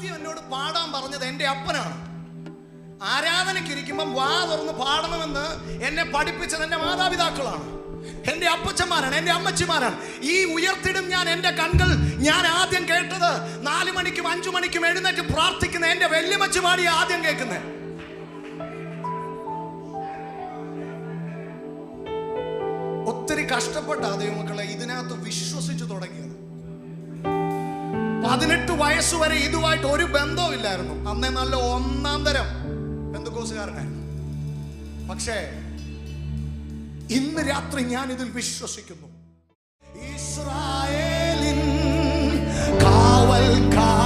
ആദ്യം എന്നോട് പാടാൻ പറഞ്ഞത് എൻ്റെ അപ്പനാണ്. ആരാധനയ്ക്കിരിക്കുമ്പം വാ തുറന്ന് പാടണമെന്ന് എന്നെ പഠിപ്പിച്ചത് എൻ്റെ മാതാപിതാക്കളാണ്, എൻ്റെ അപ്പച്ചന്മാരാണ്, എൻ്റെ അമ്മച്ചിമാരാണ്. ഈ ഉയർത്തിടും ഞാൻ എൻ്റെ കൺകൾ ഞാൻ ആദ്യം കേട്ടത് 4 മണിക്കും 5 മണിക്കും എഴുന്നേറ്റ് പ്രാർത്ഥിക്കുന്ന എൻ്റെ വല്യമ്മച്ചിമാടിയെ ആദ്യം കേൾക്കുന്നത്. ഒത്തിരി കഷ്ടപ്പെട്ട ദൈവമക്കളെ ഇതിനകത്ത് വിശ്വസിച്ചു തുടങ്ങിയത്. 18 വയസ്സുവരെ ഇതുമായിട്ട് ഒരു ബന്ധവും ഇല്ലായിരുന്നു. അന്നേ നല്ല ഒന്നാം തരം പെന്തക്കോസ്തുകാരനായിരുന്നു. പക്ഷേ ഇന്ന് രാത്രി ഞാൻ ഇതിൽ വിശ്വസിക്കുന്നു. ഇസ്രായേലിൻ കാവൽക്കാരൻ